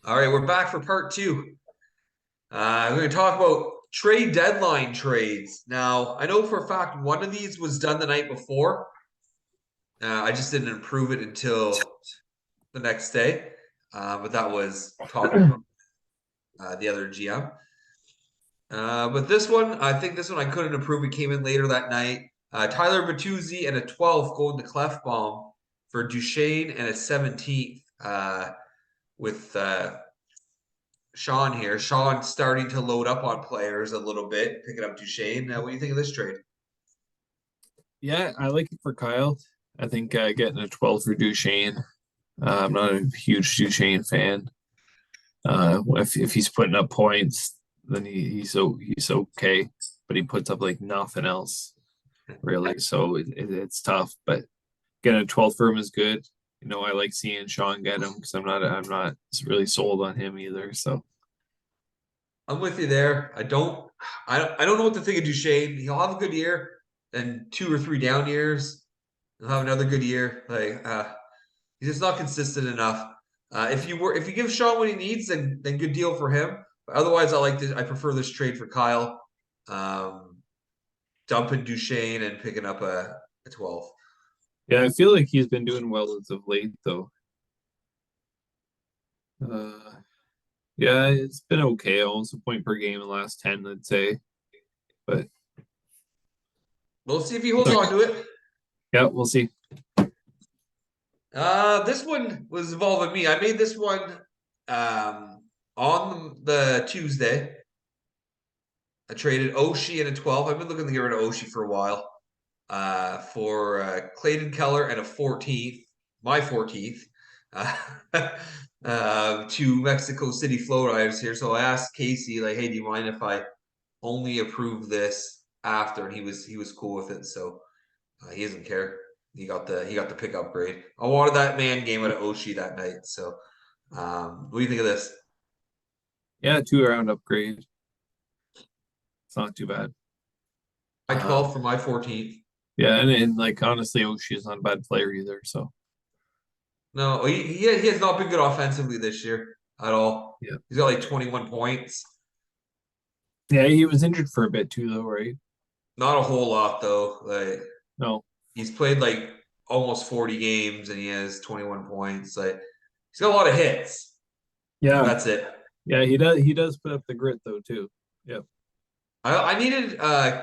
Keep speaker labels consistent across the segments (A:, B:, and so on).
A: All right, we're back for part two. I'm going to talk about trade deadline trades. Now, I know for a fact one of these was done the night before. I just didn't approve it until the next day, but that was talking from the other GM. But this one, I think this one I couldn't approve. It came in later that night. Tyler Bertuzzi and a 12th going to Clefbaum for Duchesne and a 17th with Sean here. Sean starting to load up on players a little bit, picking up Duchesne. What do you think of this trade?
B: Yeah, I like it for Kyle. I think getting a 12 for Duchesne. I'm not a huge Duchesne fan. If he's putting up points, then he's okay, but he puts up like nothing else really. So it's tough. But getting a 12 for him is good. I like seeing Sean get him because I'm not really sold on him either. So
A: I'm with you there. I don't know what to think of Duchesne. He'll have a good year, and 2 or 3 down years. He'll have another good year. He's just not consistent enough. If you give Sean what he needs, then good deal for him. But otherwise, I prefer this trade for Kyle. Um, Dumping Duchesne and picking up a 12.
B: yeah, I feel like he's been doing well as of late though. Uh, yeah, it's been okay. Almost a point per game in the last 10, I'd say. But
A: We'll see if he holds on to it.
B: yeah, we'll see.
A: This one was involving me. I made this one on the Tuesday. I traded Oshie and a 12. I've been looking to get rid of Oshie for a while. For Clayton Keller and a 14th, my 14th, uh, to Mexico City flow riders here. So I asked Casey, like, hey, do you mind if I only approve this after? And he was cool with it. So he doesn't care. He got the pick upgrade. I wanted that man game out of Oshie that night. So what do you think of this?
B: Yeah, 2 round upgrade. It's not too bad.
A: My
B: Um,
A: 12 for my 14th.
B: yeah, and like honestly, Oshie is not a bad player either. So
A: No, he has not been good offensively this year at all.
B: yeah,
A: He's got like 21 points.
B: yeah, he was injured for a bit too, though, right?
A: Not a whole lot though. Like
B: No,
A: he's played like almost 40 games and he has 21 points. Like he's got a lot of hits.
B: yeah,
A: That's it.
B: yeah, he does put up the grit though too. Yeah,
A: I needed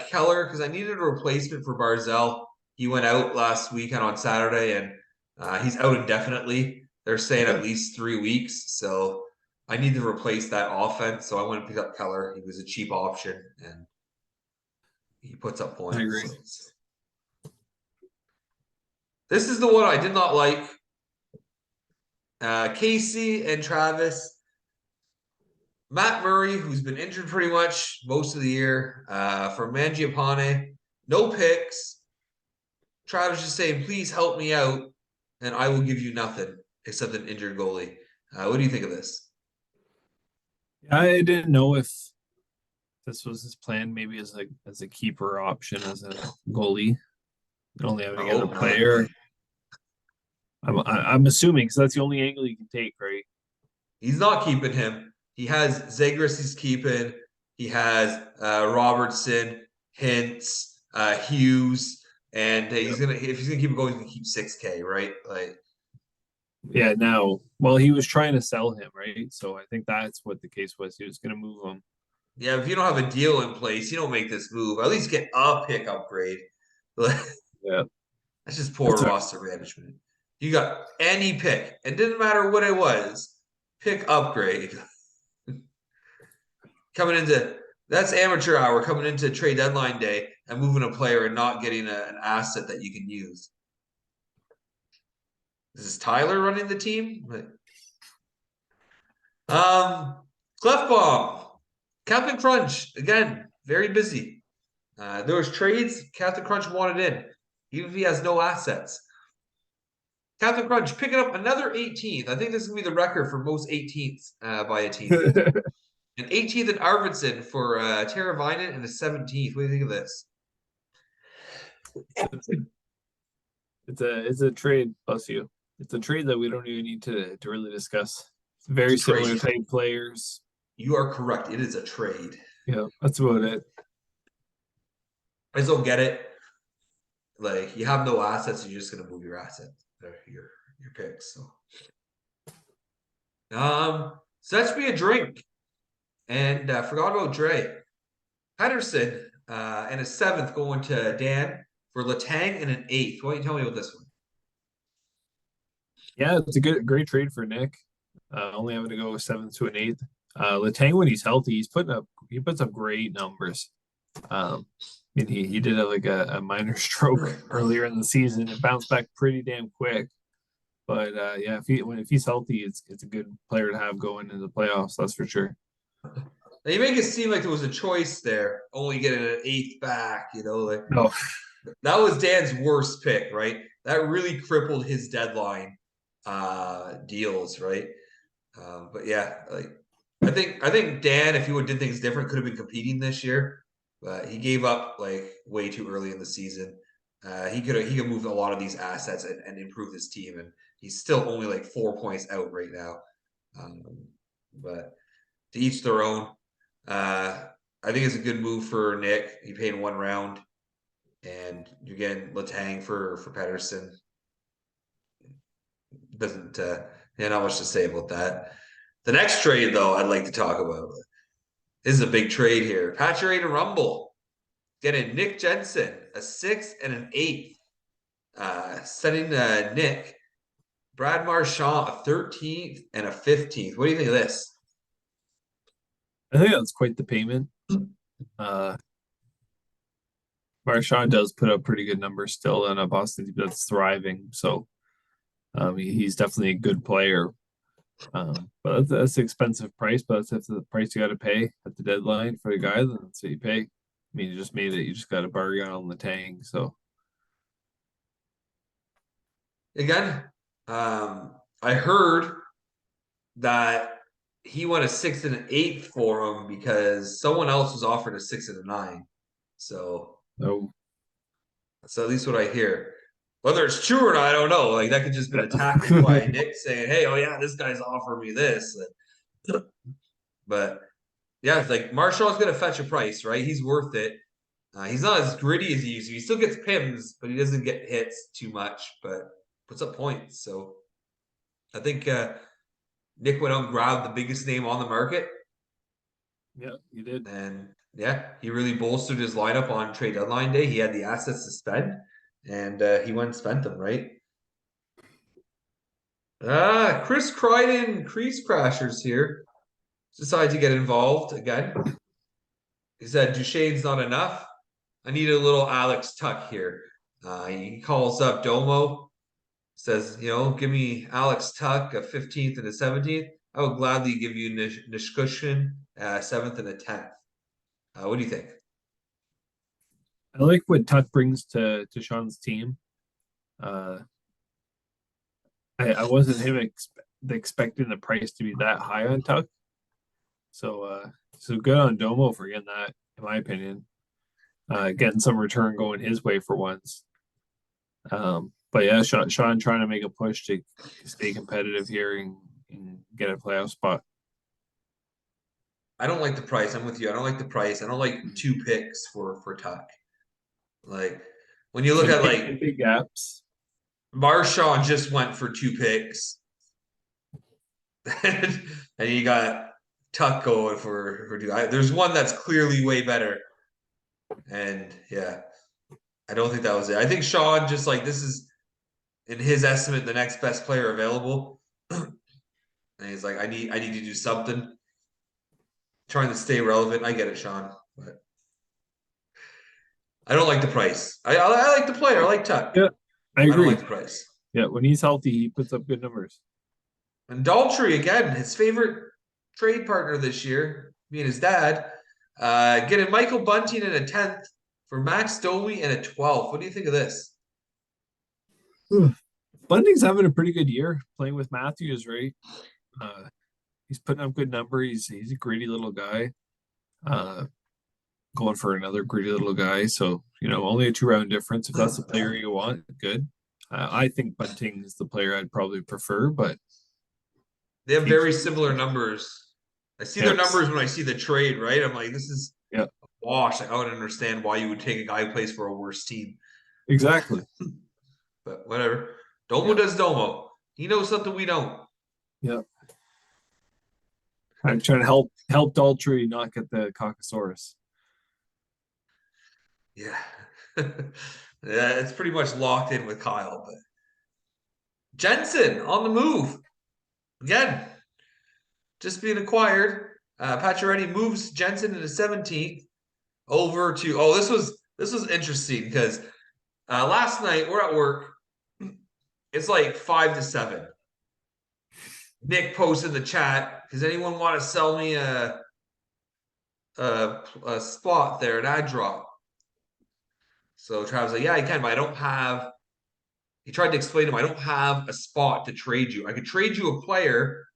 A: Keller because I needed a replacement for Barzell. He went out last weekend on Saturday and he's out indefinitely. They're saying
B: yeah,
A: at least 3 weeks. So I need to replace that offense. So I went and picked up Keller. He was a cheap option and he puts up
B: I
A: points.
B: agree.
A: So this is the one I did not like. Casey and Travis. Matt Murray, who's been injured pretty much most of the year, from Mangiapane, no picks. Travis just saying, please help me out, and I will give you nothing except an injured goalie. What do you think of this?
B: I didn't know if this was his plan, maybe as a keeper option as a goalie, only
A: I
B: having it as a
A: hope not.
B: player. I'm assuming because that's the only angle you can take, right?
A: He's not keeping him. He has Zagris he's keeping. He has Robertson, Hintz, Hughes, and
B: Yeah.
A: if he's gonna keep it going, he's gonna keep 6K, right? Like
B: Yeah, now, well, he was trying to sell him, right? So I think that's what the case was. He was going to move him.
A: yeah, if you don't have a deal in place, you don't make this move. At least get a pick upgrade. That's
B: Yeah.
A: just poor
B: That's a,
A: roster management. You got any pick, it didn't matter what it was. Pick upgrade coming into that's amateur hour coming into trade deadline day and moving a player and not getting an asset that you can use. Is this Tyler running the team? Um, Clefbaum, Captain Crunch again, very busy. There was trades Captain Crunch wanted in, even if he has no assets. Captain Crunch picking up another 18th. I think this is gonna be the record for most 18ths by a team. An 18th in Arvidsson for Teravainen and a 17th. What do you think of this?
B: it's a trade, plus you. It's a trade that we don't even need to really discuss.
A: It's
B: Very
A: a
B: similar
A: trade.
B: type players.
A: You are correct. It is a trade.
B: Yeah, that's about it.
A: I just don't get it. Like you have no assets, you're just gonna move your assets, your picks. So that's me a drink. And forgot about Dre. Henderson and a seventh going to Dan for Latang and an eighth. Why don't you tell me about this one?
B: Yeah, it's a great trade for Nick. Only having to go seventh to an eighth. Latang when he's healthy, he puts up great numbers. I mean he did have like a minor stroke earlier in the season and bounced back pretty damn quick. But yeah, if he's healthy, it's a good player to have going into the playoffs. That's for sure.
A: Now, you make it seem like there was a choice there, only getting an eighth back. Like
B: No,
A: that was Dan's worst pick, right? That really crippled his deadline deals, right? But yeah, like I think Dan, if he would have did things different, could have been competing this year. But he gave up like way too early in the season. He could move a lot of these assets and improve his team, and he's still only like 4 points out right now. Um, but to each their own. I think it's a good move for Nick. He paid 1 round, and you're getting Latang for Pedersen. Doesn't not much to say about that. The next trade, though, I'd like to talk about. This is a big trade here. Patrick and Rumble getting Nick Jensen, a sixth and an eighth. Sending Nick Brad Marchand a 13th and a 15th. What do you think of this?
B: I think that's quite the payment. Uh, Marchand does put up pretty good numbers still in a Boston team that's thriving. So he's definitely a good player. But that's an expensive price, but that's the price you got to pay at the deadline for the guy. Then that's what you pay. I mean, you just made it. You just got to bargain on the tank. So
A: Again, I heard that he won a sixth and an eighth for him because someone else was offered a six and a nine. So
B: no,
A: that's at least what I hear. Whether it's true or not, I don't know. Like that could just been a tactic by Nick saying, "Hey, oh yeah, this guy's offering me this." But yeah, it's like Marshall's gonna fetch a price, right? He's worth it. He's not as gritty as he used to. He still gets pims, but he doesn't get hits too much. But puts up points. So I think Nick went out and grabbed the biggest name on the market.
B: yeah, you did.
A: And yeah, he really bolstered his lineup on trade deadline day. He had the assets to spend, and he went and spent them, right? Chris Crichton, Crease Crashers here, decided to get involved again. He said Duchesne's not enough. I need a little Alex Tuck here. He calls up Domo, says, give me Alex Tuck, a 15th and a 17th. I would gladly give you Nishkushin, 7th and a 10th. What do you think?
B: I like what Tuck brings to Sean's team. Uh, I wasn't expecting the price to be that high on Tuck. So good on Domo for getting that, in my opinion. Getting some return going his way for once. But yeah, Sean trying to make a push to stay competitive here and get a playoff spot.
A: I don't like the price. I'm with you. I don't like the price. I don't like 2 picks for Tuck. Like when you look at like
B: big gaps.
A: Marshawn just went for 2 picks, and you got Tuck going for 2. There's one that's clearly way better, and yeah, I don't think that was it. I think Sean just like this is in his estimate the next best player available, and he's like, I need to do something, trying to stay relevant. I get it, Sean, but I don't like the price. I like the player. I like Tuck.
B: Yeah, I
A: I don't
B: agree.
A: like the price.
B: Yeah, when he's healthy, he puts up good numbers.
A: And Daltrey again, his favorite trade partner this year, me and his dad, getting Michael Bunting in a 10th for Max Domi and a 12th. What do you think of this?
B: Bunting's having a pretty good year playing with Matthews, right? He's putting up good numbers. He's a greedy little guy. Going for another greedy little guy. So, only a 2-round difference. If that's the player you want, good. I think Bunting is the player I'd probably prefer, but
A: They have
B: keeps
A: very
B: you.
A: similar numbers. I see their
B: Yes.
A: numbers when I see the trade, right? I'm like, this is
B: Yeah.
A: wash. Like, I would understand why you would take a guy who plays for a worse team.
B: Exactly.
A: But whatever. Domo
B: Yeah.
A: does Domo. He knows something we don't.
B: Yeah. I'm trying to help Daltrey not get the Caucasaurus.
A: Yeah. Yeah, it's pretty much locked in with Kyle. But Jensen on the move. Again, just being acquired. Pacioretty moves Jensen into 17th over to this was interesting because last night we're at work. It's like 5 to 7. Nick posted in the chat. Does anyone want to sell me a spot there, an ad drop? So Travis like, yeah, I can, but I don't have. He tried to explain to him, I don't have a spot to trade you. I could trade you a player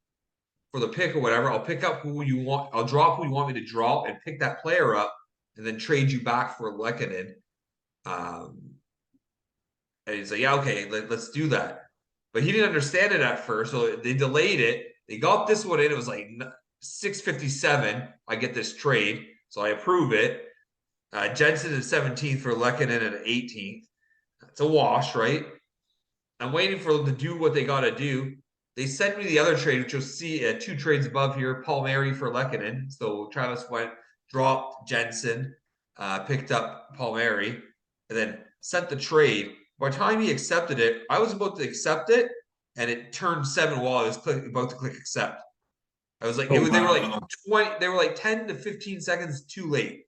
A: for the pick or whatever. I'll pick up who you want. I'll drop who you want me to drop and pick that player up, and then trade you back for Lekanen. And he's like, yeah, okay, let's do that. But he didn't understand it at first, so they delayed it. They got this one in. It was like 6:57. I get this trade, so I approve it. Jensen is 17th for Lekanen at 18th. It's a wash, right? I'm waiting for them to do what they got to do. They sent me the other trade, which you'll see 2 trades above here. Palmieri for Lekanen. So Travis went, dropped Jensen, picked up Palmieri, and then sent the trade. By the time he accepted it, I was about to accept it, and it turned 7 while I was about to click accept. I was like,
B: Oh
A: they were like
B: wow.
A: 20, they were like 10 to 15 seconds too late.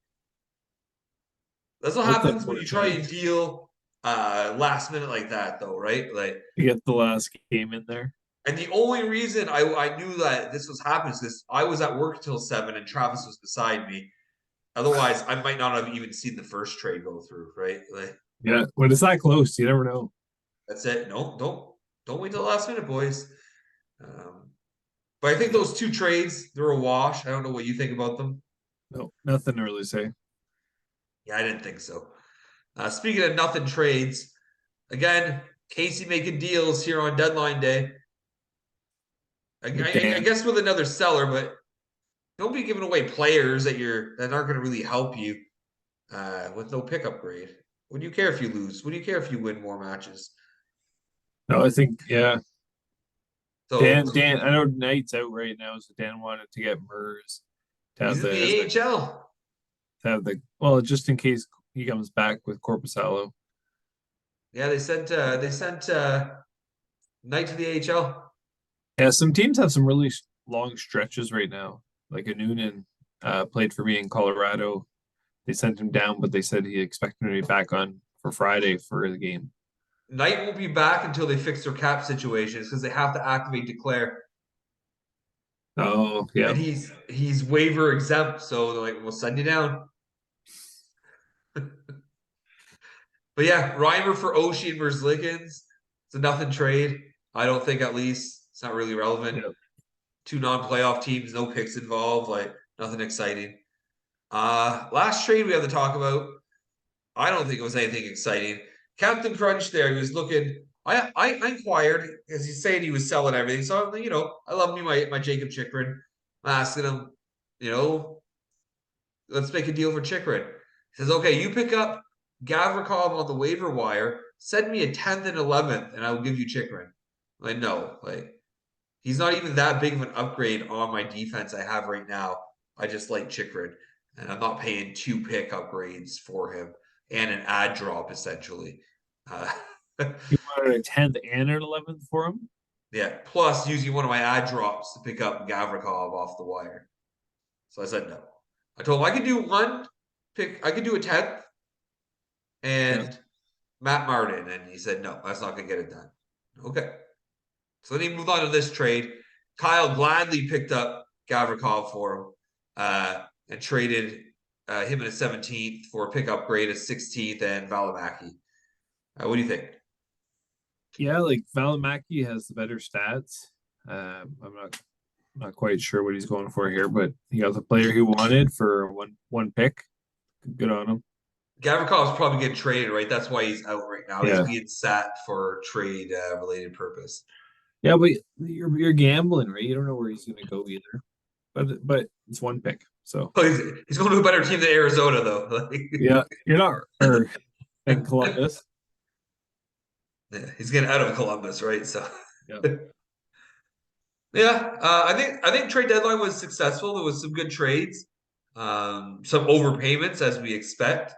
A: That's what
B: That's
A: happens when you try and
B: unfortunate.
A: deal last minute like that, though, right? Like,
B: You get the last game in there.
A: and the only reason I knew that this was happening is because I was at work till 7 and Travis was beside me. Otherwise, I might not have even seen the first trade go through, right? Like,
B: Yeah. When it's that close, you never know.
A: that's it. No, don't wait till the last minute, boys. Um, but I think
B: Yeah.
A: those 2 trades, they're a wash. I don't know what you think about them.
B: No, nothing to really say.
A: Yeah, I didn't think so. Speaking of nothing trades, again, Casey making deals here on deadline day.
B: With
A: I
B: Dan.
A: guess with another seller, but don't be giving away players that aren't going to really help you with no pickup grade. What do you care if you lose? What do you care if you win more matches?
B: No, I think yeah.
A: So
B: Dan, I know Knight's out right now, so Dan wanted to get Murs to
A: he's
B: have
A: in the
B: the
A: AHL.
B: well, just in case he comes back with Corpusalo.
A: Yeah, they sent Knight to the AHL.
B: Yeah, some teams have some really long stretches right now. Like a Noonan played for me in Colorado. They sent him down, but they said he expected to be back on for Friday for the game.
A: Knight won't be back until they fix their cap situations because they have to activate declare.
B: Oh, yeah.
A: And he's waiver exempt, so they're like, we'll send you down. But yeah, Reimer for Oshie versus Lickens. It's a nothing trade. I don't think, at least it's not really relevant.
B: Yeah.
A: 2 non-playoff teams, no picks involved, like nothing exciting. Last trade we have to talk about. I don't think it was anything exciting. Captain Crunch there, he was looking. I inquired because he's saying he was selling everything. So I love me my Jacob Chikrin. I'm asking him, you know, let's make a deal for Chikrin. He says, okay, you pick up Gavrikov on the waiver wire, send me a 10th and 11th, and I will give you Chikrin. Like, no, like he's not even that big of an upgrade on my defense I have right now. I just like Chikrin, and I'm not paying 2 pick upgrades for him and an ad drop essentially. Uh,
B: You wanted a 10th and an 11th for him?
A: yeah, plus using one of my ad drops to pick up Gavrikov off the wire. So I said no. I told him I could do one pick. I could do a 10th
B: Yeah.
A: and Matt Martin, and he said no, that's not gonna get it done. Okay. So then he moved on to this trade. Kyle gladly picked up Gavrikov for him and traded him in a 17th for a pick upgrade, a 16th, and Valimaki. What do you think?
B: Yeah, like Valimaki has the better stats. I'm not quite sure what he's going for here, but he got the player he wanted for one pick. Good on him.
A: Gavrikov's probably getting traded, right? That's why he's out right now. He's
B: Yeah.
A: being sat for trade related purpose.
B: Yeah, but you're gambling, right? You don't know where he's going to go either. But it's one pick, so
A: Oh, he's going to a better team than Arizona, though.
B: yeah, you're not or in Columbus.
A: Yeah, he's getting out of Columbus, right? So
B: Yeah,
A: yeah, I think trade deadline was successful. There was some good trades, some overpayments as we expect,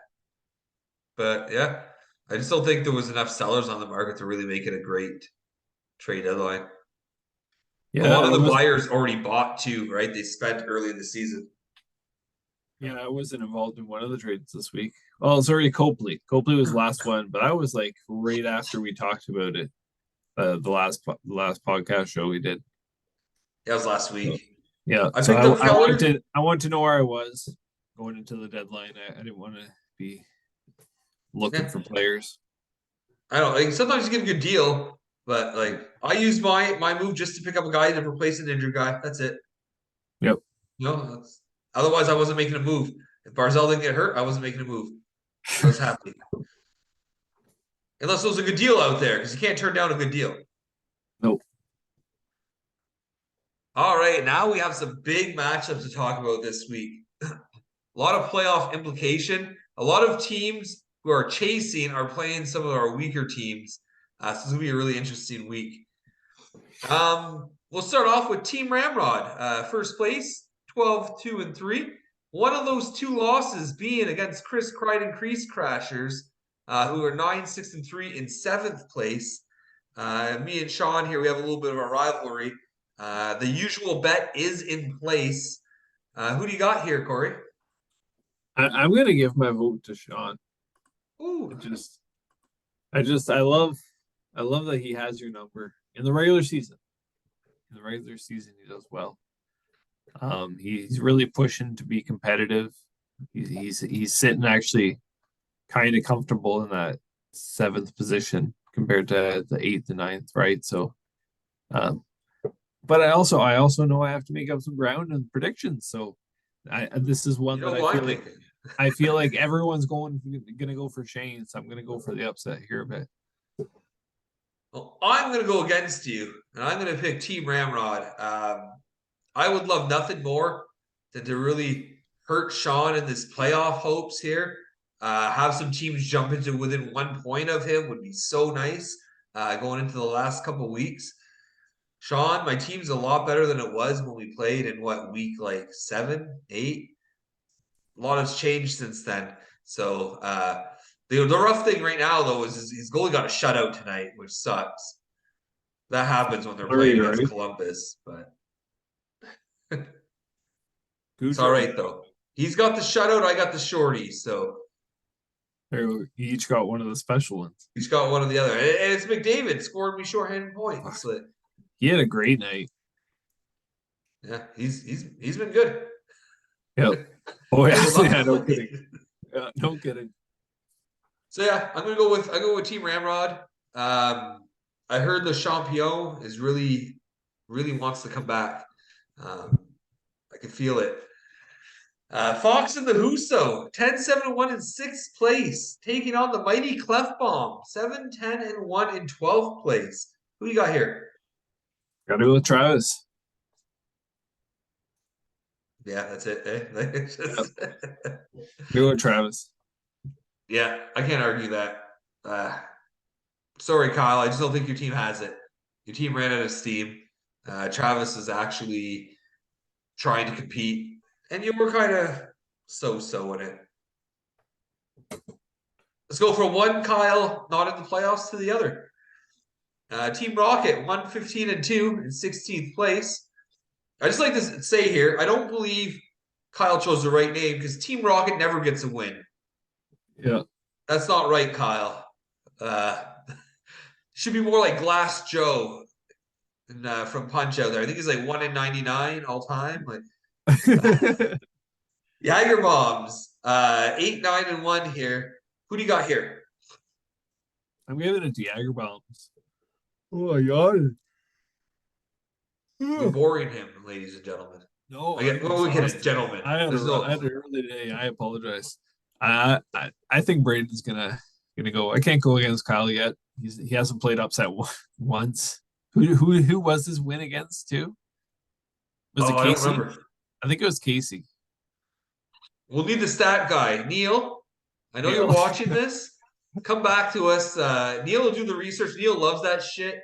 A: but yeah, I just don't think there was enough sellers on the market to really make it a great trade deadline. A
B: yeah,
A: lot of
B: I
A: the
B: was.
A: buyers already bought too, right? They spent early in the season.
B: Yeah, I wasn't involved in one of the trades this week. Well, sorry, Copley. Copley was the last one, but I was like right after we talked about it, the last podcast show we did.
A: That was last
B: So,
A: week.
B: yeah,
A: I
B: so
A: picked up Keller.
B: I wanted to know where I was going into the deadline. I didn't want to be looking
A: Yeah,
B: for players.
A: I don't like sometimes you get a good deal, but like I used my move just to pick up a guy to replace an injured guy. That's it.
B: Yep.
A: Otherwise I wasn't making a move. If Barzell didn't get hurt, I wasn't making a move. I was happy. Unless there was a good deal out there, because you can't turn down a good deal.
B: Nope.
A: All right, now we have some big matchups to talk about this week. A lot of playoff implication. A lot of teams who are chasing are playing some of our weaker teams. So this is gonna be a really interesting week. We'll start off with Team Ramrod. First place, 12-2-3. One of those two losses being against Chris Crichton Crease Crashers, who are 9-6-3 in seventh place. Me and Sean here, we have a little bit of a rivalry. The usual bet is in place. Who do you got here, Corey?
B: I'm gonna give my vote to Sean.
A: Ooh.
B: I love that he has your number in the regular season. In the regular season, he does well. He's really pushing to be competitive. He's sitting actually kind of comfortable in that seventh position compared to the eighth and ninth, right? So, um, but I also know I have to make up some ground in predictions. So, this is one
A: You know
B: that
A: who I'm picking?
B: I feel like everyone's gonna go for Shane, so I'm gonna go for the upset here a bit.
A: Well, I'm going to go against you, and I'm going to pick Team Ramrod. I would love nothing more than to really hurt Sean in this playoff hopes here. Have some teams jump into within 1 point of him would be so nice going into the last couple of weeks. Sean, my team's a lot better than it was when we played in week like 7, 8. A lot has changed since then. So the rough thing right now though is his goalie got a shutout tonight, which sucks. That happens when they're playing
B: Sorry,
A: against
B: right?
A: Columbus, but it's all
B: Cujo.
A: right though. He's got the shutout. I got the shorty, so
B: You each got one of the special ones.
A: he's got one or the other. And it's McDavid scored me shorthanded points. But
B: He had a great night.
A: yeah, he's been good.
B: Yep. Oh
A: I
B: yeah,
A: will not
B: yeah, no
A: complain.
B: kidding. Yeah, no kidding.
A: So yeah, I go with Team Ramrod. I heard the Champion is really wants to come back. I can feel it. Fox and the Huso, 10-7-1 in sixth place, taking on the mighty Clefbaum, 7-10-1 in 12th place. Who you got here?
B: Gotta go with Travis.
A: Yeah, that's it. Eh?
B: Go with Travis.
A: Yeah, I can't argue that. Sorry, Kyle. I just don't think your team has it. Your team ran out of steam. Travis is actually trying to compete, and you were kind of so in it. Let's go from one Kyle not in the playoffs to the other. Team Rocket, 115-2 in 16th place. I just like to say here, I don't believe Kyle chose the right name because Team Rocket never gets a win.
B: Yeah.
A: That's not right, Kyle. Should be more like Glass Joe from Punch Out there. I think he's like 1-99 all time. Like Jagger Bombs, 8-9-1 here. Who do you got here?
B: I'm giving it to Jagger Bombs. Oh my god.
A: We're boring him, ladies and gentlemen.
B: No,
A: We get a gentleman.
B: I had an early day. I apologize. I think Braden's gonna go. I can't go against Kyle yet. He hasn't played upset once. Who was his win against too? Was
A: Oh,
B: it
A: I don't
B: Casey?
A: remember.
B: I think it was Casey.
A: We'll need the stat guy. Neil, I know you're
B: Neil.
A: watching this. Come back to us. Neil will do the research. Neil loves that shit.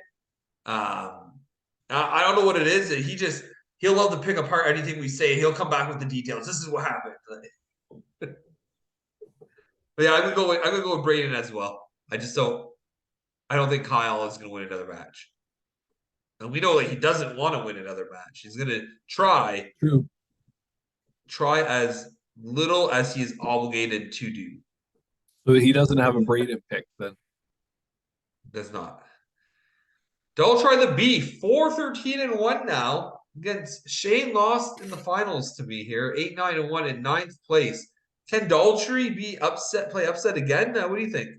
A: I don't know what it is. He'll love to pick apart anything we say. He'll come back with the details. This is what happened. But yeah, I'm gonna go with Braden as well. I don't think Kyle is gonna win another match. And we know that he doesn't want to win another match. He's gonna
B: True.
A: try as little as he is obligated to do.
B: So he doesn't have a Braden pick then.
A: Does not. Don't try the B. 4-13-1 now. Against Shane lost in the finals to me here. 8-9-1 in ninth place. Can Daltrey play upset again? What do you think?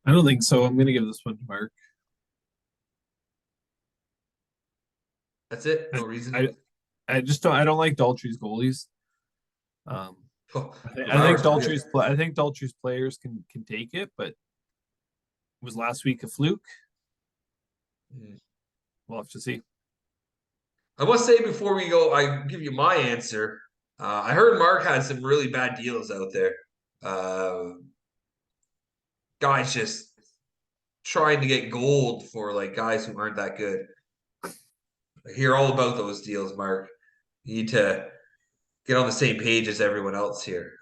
B: I don't think so. I'm gonna give this one to Mark.
A: That's it. No
B: I
A: reasoning.
B: I just don't. I don't like Daltrey's goalies. Um,
A: Oh,
B: I think Daltrey's players can take it, but was last week a fluke?
A: Hmm.
B: We'll have to see.
A: I must say before we go, I give you my answer. I heard Mark had some really bad deals out there. Guys just trying to get gold for like guys who aren't that good. I hear all about those deals, Mark. You need to get on the same page as everyone else here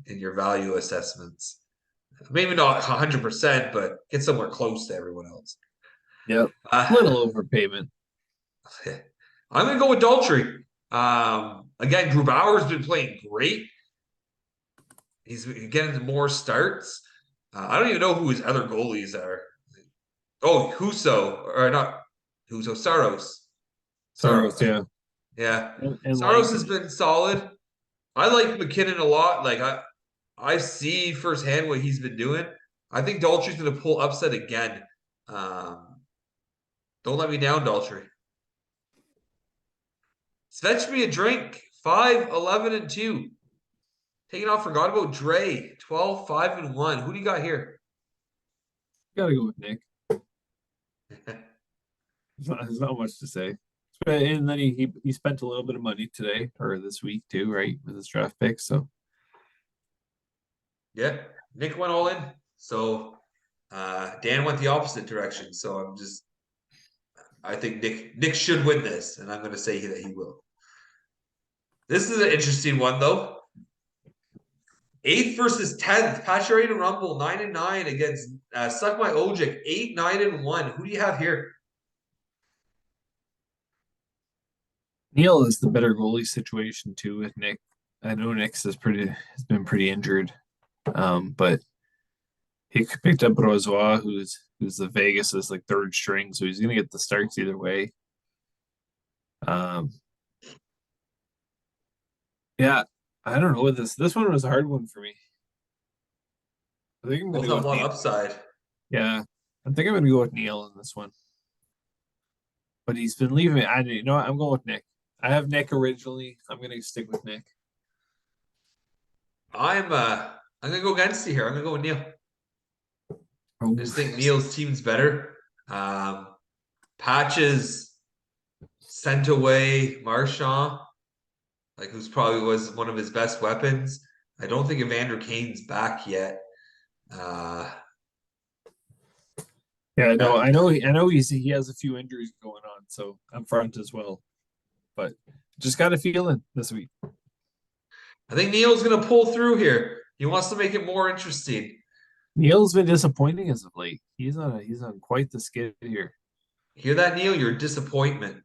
A: in your value assessments. Maybe not 100%, but get somewhere close to everyone else.
B: Yep.
A: Uh,
B: Little overpayment.
A: I'm going to go with Daltrey. Again, Grubauer's been playing great. He's getting more starts. I don't even know who his other goalies are. Oh, Huso, or not Huso, Saros.
B: Soros,
A: Saros.
B: yeah.
A: Yeah.
B: And
A: Saros has
B: Langton.
A: been solid. I like McKinnon a lot. I see firsthand what he's been doing. I think Daltrey's going to pull upset again. Um, don't let me down, Daltrey. Fetch me a drink. 5-11-2. Taking off, forgot about Dre. 12-5-1. Who do you got here?
B: Gotta go with Nick. There's not much to say. And then he spent a little bit of money today or this week too, right? With his draft pick. So
A: Yeah, Nick went all in. So Dan went the opposite direction. So I think Nick should win this, and I'm going to say that he will. This is an interesting one though. 8th versus 10th. Pacioretty and Rumble 9-9 against Suck My Ojic 8-9-1. Who do you have here?
B: Neil is the better goalie situation too with Nick. I know Nick's has been pretty injured. But he picked up Rozois, who's the Vegas's like third string, so he's gonna get the starts either way. Um, yeah, I don't know what this one was a hard one for me. I think I'm
A: Both
B: gonna go
A: have a
B: with
A: lot of
B: Neil.
A: upside.
B: Yeah, I think I'm gonna go with Neil in this one. But he's been leaving me. You know what? I'm going with Nick. I have Nick originally. I'm gonna stick with Nick.
A: I'm gonna go against you here. I'm gonna go with Neil. I
B: Oh,
A: just think Neil's team's better. Patches sent away Marchand, like who's probably was one of his best weapons. I don't think Evander Kane's back yet. Uh,
B: yeah, no,
A: yeah,
B: I know he has a few injuries going on, so I'm front as well. But just got a feeling this week.
A: I think Neil's gonna pull through here. He wants to make it more interesting.
B: Neil's been disappointing as of late. He's on quite the skid here.
A: Hear that, Neil? You're a disappointment.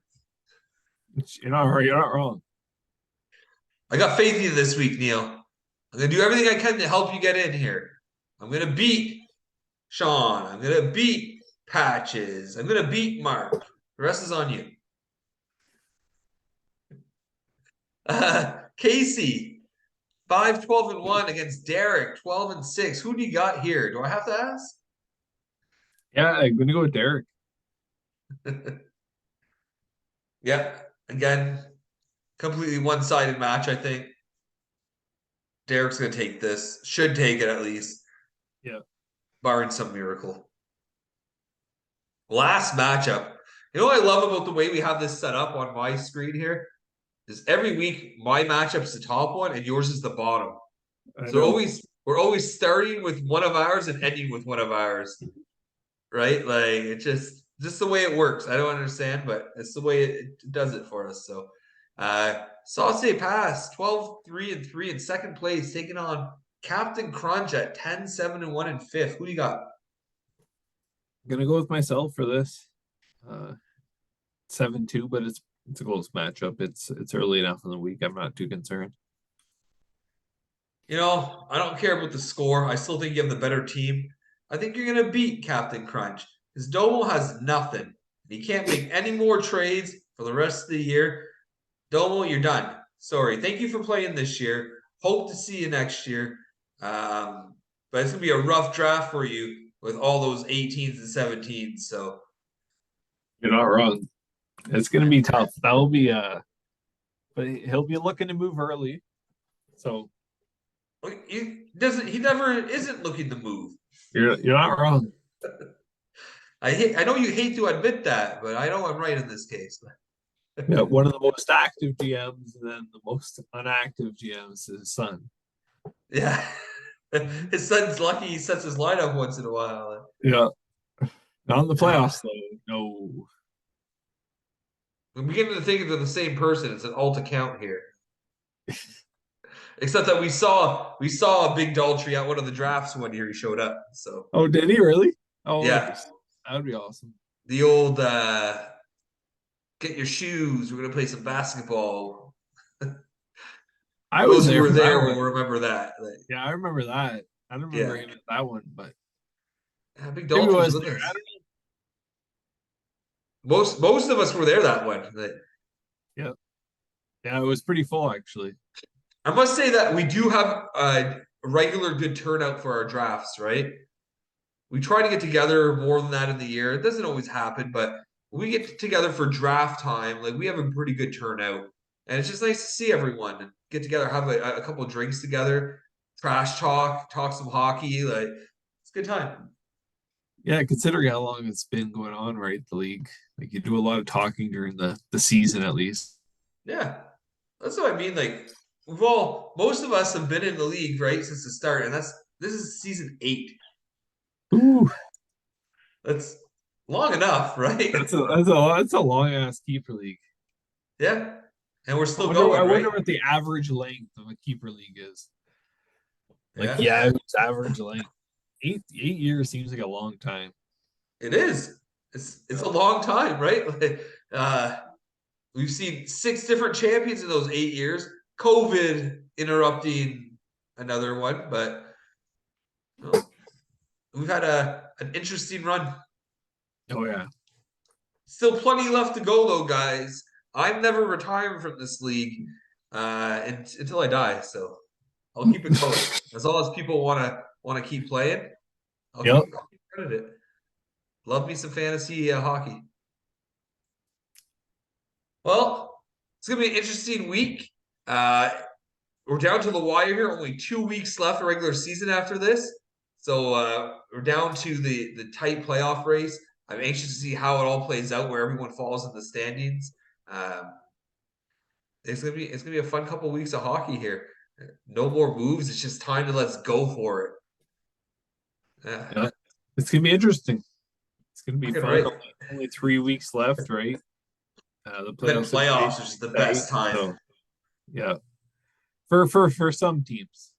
B: You're not wrong.
A: I got faith in you this week, Neil. I'm gonna do everything I can to help you get in here. I'm gonna beat Sean. I'm gonna beat Patches. I'm gonna beat Mark. The rest is on you. Casey, 5-12-1 against Derek, 12-6. Who do you got here? Do I have to ask?
B: Yeah, I'm gonna go with Derek.
A: Yeah, again, completely one-sided match, I think. Derek's gonna take this. Should take it at least,
B: Yeah.
A: barring some miracle. Last matchup. You know what I love about the way we have this set up on my screen here? Is every week my matchup's the top one and yours is the bottom.
B: I
A: So
B: know.
A: we're always starting with one of ours and ending with one of ours. Right? Like it's just the way it works. I don't understand, but it's the way it does it for us. So Sauce Pass 12-3-3 in second place, taking on Captain Crunch at 10-7-1 in fifth. Who do you got?
B: I'm gonna go with myself for this. 7-2, but it's a close matchup. It's early enough in the week. I'm not too concerned.
A: You know, I don't care about the score. I still think you have the better team. I think you're gonna beat Captain Crunch. Because Domo has nothing. He can't make any more trades for the rest of the year. Domo, you're done. Sorry. Thank you for playing this year. Hope to see you next year. But it's gonna be a rough draft for you with all those 18s and 17s. So
B: You're not wrong. It's gonna be tough. That will be but he'll be looking to move early. So
A: he never isn't looking to move.
B: you're not wrong.
A: I know you hate to admit that, but I know I'm right in this case.
B: Yeah, one of the most active GMs and then the most unactive GMs is his son.
A: Yeah. His son's lucky he sets his lineup once in a while.
B: Yeah. Not in the playoffs though. No.
A: I'm beginning to think of the same person. It's an alt account here. Except that we saw a big Daltrey at one of the drafts one year he showed up. So
B: Oh, did he really? Oh,
A: yeah,
B: that would be awesome.
A: the old get your shoes. We're gonna play some basketball.
B: I was
A: Those who
B: there
A: were
B: for that
A: there
B: one.
A: will remember that. Like,
B: Yeah, I remember that. I don't remember
A: yeah,
B: him at that one, but
A: yeah, big
B: maybe it
A: Daltrey's
B: was
A: with
B: there. I
A: us.
B: don't
A: Most of us were there that one. Like,
B: know. Yeah. Yeah, it was pretty full actually.
A: I must say that we do have a regular good turnout for our drafts, right? We try to get together more than that in the year. It doesn't always happen, but when we get together for draft time, like we have a pretty good turnout. And it's just nice to see everyone and get together, have a couple of drinks together, trash talk some hockey. Like it's a good time.
B: Yeah, considering how long it's been going on, right? The league. Like you do a lot of talking during the season at least.
A: Yeah. That's what I mean. Like most of us have been in the league, right, since the start, and this is season 8.
B: Ooh,
A: That's long enough, right?
B: that's a long ass keeper league.
A: Yeah. And we're
B: I
A: still
B: wonder I
A: going,
B: wonder
A: right?
B: what the average length of a keeper league is. Like
A: Yeah.
B: yeah, it's average length. 8 years seems like a long time.
A: It is. It's
B: Yeah.
A: a long time, right? Like, we've seen 6 different champions in those 8 years. COVID interrupting another one, but well, we've had an interesting run.
B: Oh yeah.
A: Still plenty left to go, though, guys. I'm never retiring from this league until I die. So I'll keep it going. As long as people want to keep playing,
B: Yep.
A: I'll keep running it. Love me some fantasy hockey. Well, it's gonna be an interesting week. Uh, we're down to the wire here. Only 2 weeks left of regular season after this, so we're down to the tight playoff race. I'm anxious to see how it all plays out, where everyone falls in the standings. Um, it's gonna be a fun couple of weeks of hockey here. No more moves. It's just time to let's go for it.
B: Yeah. It's gonna be interesting. It's gonna be
A: Fucking
B: fun.
A: right.
B: Only 3 weeks left, right? The
A: And then
B: playoff
A: playoffs
B: situation
A: are just
B: is
A: the
B: tight.
A: best time.
B: So yeah. For some teams.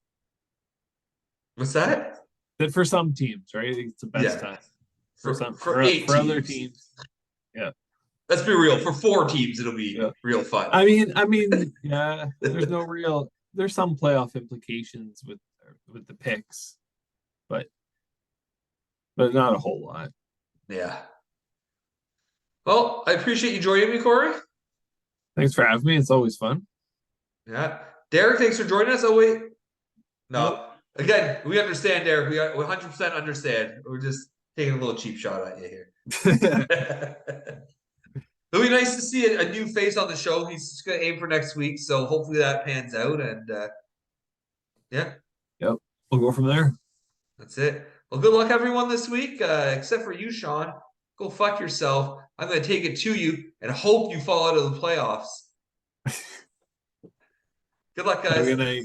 A: What's that?
B: But for some teams, right? It's the best
A: Yeah,
B: time. For
A: for
B: some
A: for 8
B: for other
A: teams.
B: teams. Yeah.
A: Let's be real. For 4 teams, it'll be
B: Yeah.
A: real fun.
B: I mean, yeah, there's some playoff implications with the picks, but not a whole lot.
A: Yeah. Well, I appreciate you joining me, Corey.
B: Thanks for having me. It's always fun.
A: Yeah. Derek, thanks for joining us. Oh, wait.
B: Nope.
A: No. Again, we understand, Derek. We 100% understand. We're just taking a little cheap shot at you here. It'll be nice to see a new face on the show. He's just going to aim for next week. So hopefully that pans out. And yeah,
B: Yep. We'll go from there.
A: that's it. Well, good luck, everyone, this week, except for you, Sean. go fuck yourself. I'm going to take it to you and hope you fall out of the playoffs. Good luck,
B: Have a
A: guys.
B: good night.